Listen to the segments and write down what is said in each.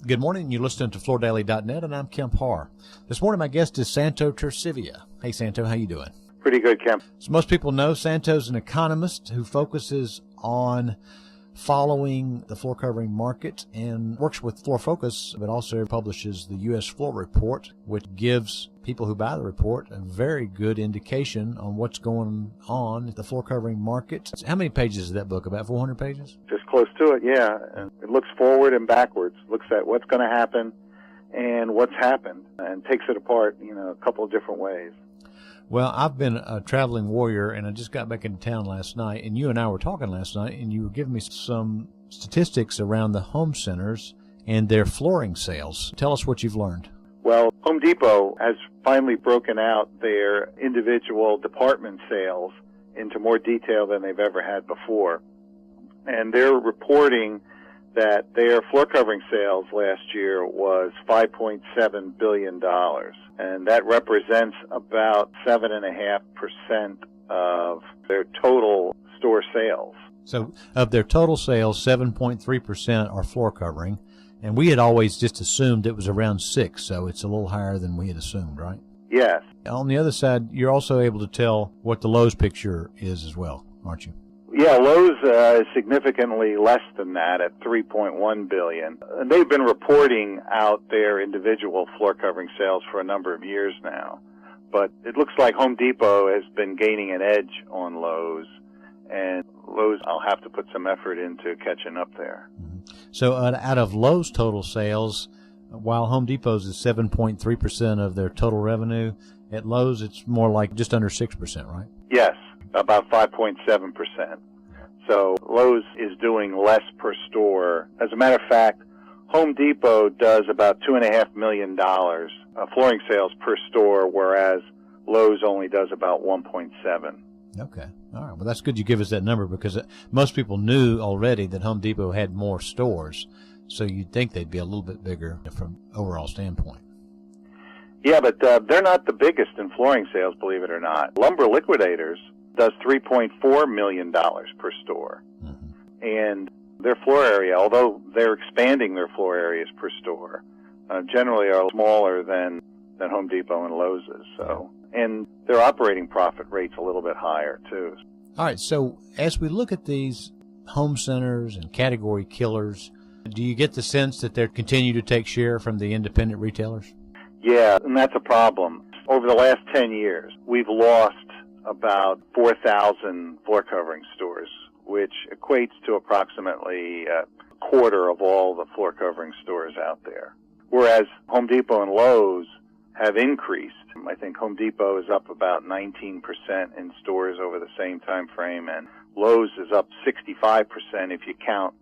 Good morning. You're listening to FloorDaily.net, and I'm Kemp Harr. This morning, my guest is Santo Torcivia. Hey, Santo, how you doing? Pretty good, Kemp. So most people know Santo's an economist who focuses on following the floor covering market and works with Floor Focus, but also publishes the U.S. Floor Report, which gives people who buy the report a very good indication on what's going on in the floor covering market. How many pages is that book? About 400 pages? Just close to it, yeah. And it looks forward and backwards, looks at what's going to happen and what's happened, and takes it apart, a couple of different ways. Well, I've been a traveling warrior, and I just got back into town last night, and you and I were talking last night, and you were giving me some statistics around the home centers and their flooring sales. Tell us what you've learned. Well, Home Depot has finally broken out their individual department sales into more detail than they've ever had before. And they're reporting that their floor covering sales last year was $5.7 billion. And that represents about 7.5% of their total store sales. So of their total sales, 7.3% are floor covering. And we had always just assumed it was around 6, so it's a little higher than we had assumed, right? Yes. On the other side, you're also able to tell what the Lowe's picture is as well, aren't you? Yeah, Lowe's is significantly less than that at $3.1 billion. And they've been reporting out their individual floor covering sales for a number of years now. But it looks like Home Depot has been gaining an edge on Lowe's, and Lowe's, I'll have to put some effort into catching up there. Mm-hmm. So out of Lowe's total sales, while Home Depot's is 7.3% of their total revenue, at Lowe's it's more like just under 6%, right? Yes, about 5.7%. So Lowe's is doing less per store. As a matter of fact, Home Depot does about $2.5 million flooring sales per store, whereas Lowe's only does about 1.7. Okay. All right. Well, that's good you give us that number, because most people knew already that Home Depot had more stores, so you'd think they'd be a little bit bigger from overall standpoint. Yeah, but they're not the biggest in flooring sales, believe it or not. Lumber Liquidators does $3.4 million per store. Mm-hmm. And their floor area, although they're expanding their floor areas per store, generally are smaller than Home Depot and Lowe's is. So, and their operating profit rate's a little bit higher, too. All right, so as we look at these home centers and category killers, do you get the sense that they're continue to take share from the independent retailers? Yeah, and that's a problem. Over the last 10 years, we've lost about 4,000 floor covering stores, which equates to approximately a quarter of all the floor covering stores out there. Whereas Home Depot and Lowe's have increased. I think Home Depot is up about 19% in stores over the same time frame, and Lowe's is up 65% if you count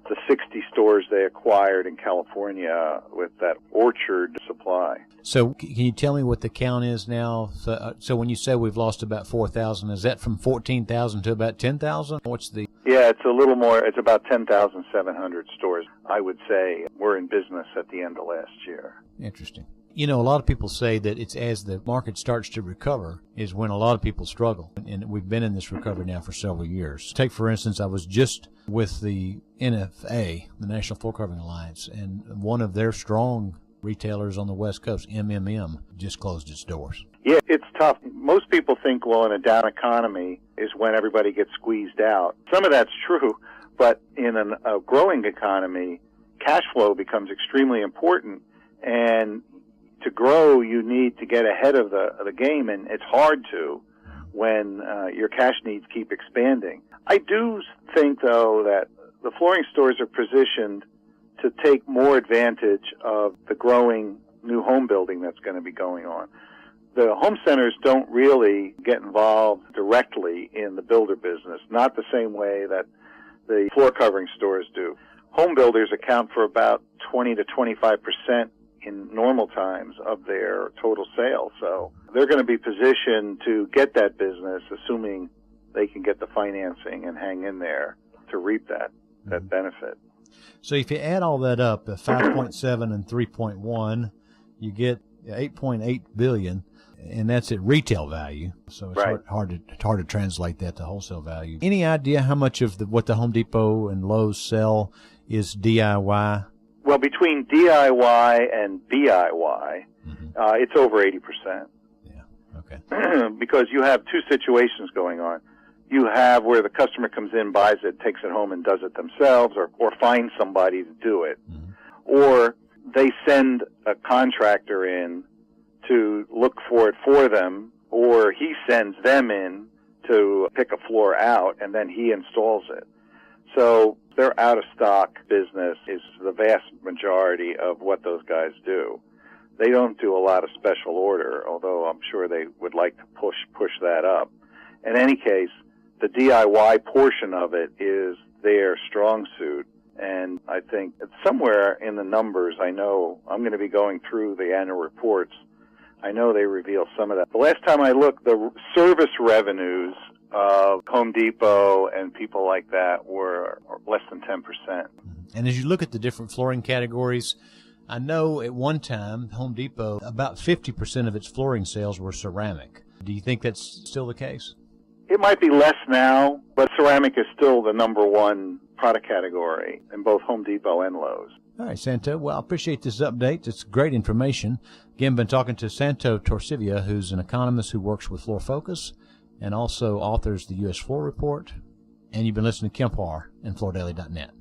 the 60 stores they acquired in California with that Orchard supply. So can you tell me what the count is now? So when you say we've lost about 4,000, is that from 14,000 to about 10,000? What's the... Yeah, it's a little more. It's about 10,700 stores, I would say, were in business at the end of last year. Interesting. A lot of people say that it's as the market starts to recover is when a lot of people struggle. And we've been in this recovery now for several years. Take, for instance, I was just with the NFA, the National Floor Covering Alliance, and one of their strong retailers on the West Coast, MMM, just closed its doors. Yeah, it's tough. Most people think, well, in a down economy is when everybody gets squeezed out. Some of that's true, but in a growing economy, cash flow becomes extremely important, and to grow, you need to get ahead of the game, and it's hard to when your cash needs keep expanding. I do think, though, that the flooring stores are positioned to take more advantage of the growing new home building that's going to be going on. The home centers don't really get involved directly in the builder business, not the same way that the floor covering stores do. Home builders account for about 20 to 25% in normal times of their total sales. So they're going to be positioned to get that business, assuming they can get the financing and hang in there to reap that benefit. So if you add all that up, 5.7 and 3.1, you get 8.8 billion, and that's at retail value. So it's hard to translate that to wholesale value. Any idea how much of what the Home Depot and Lowe's sell is DIY Well, between DIY and BIY, it's over 80%. Yeah, okay. Because you have two situations going on. You have where the customer comes in, buys it, takes it home, and does it themselves, or finds somebody to do it. Or they send a contractor in to look for it for them, or he sends them in to pick a floor out, and then he installs it. So their out-of-stock business is the vast majority of what those guys do. They don't do a lot of special order, although I'm sure they would like to push that up. In any case, the DIY portion of it is their strong suit. And I think it's somewhere in the numbers, I know I'm going to be going through the annual reports. I know they reveal some of that. The last time I looked, the service revenues of Home Depot and people like that were less than 10%. And as you look at the different flooring categories, I know at one time, Home Depot, about 50% of its flooring sales were ceramic. Do you think that's still the case? It might be less now, but ceramic is still the number one product category in both Home Depot and Lowe's. All right, Santo. Well, I appreciate this update. It's great information. Again, been talking to Santo Torcivia, who's an economist who works with Floor Focus and also authors the U.S. Floor Report. And you've been listening to Kemp Harr and FloorDaily.net.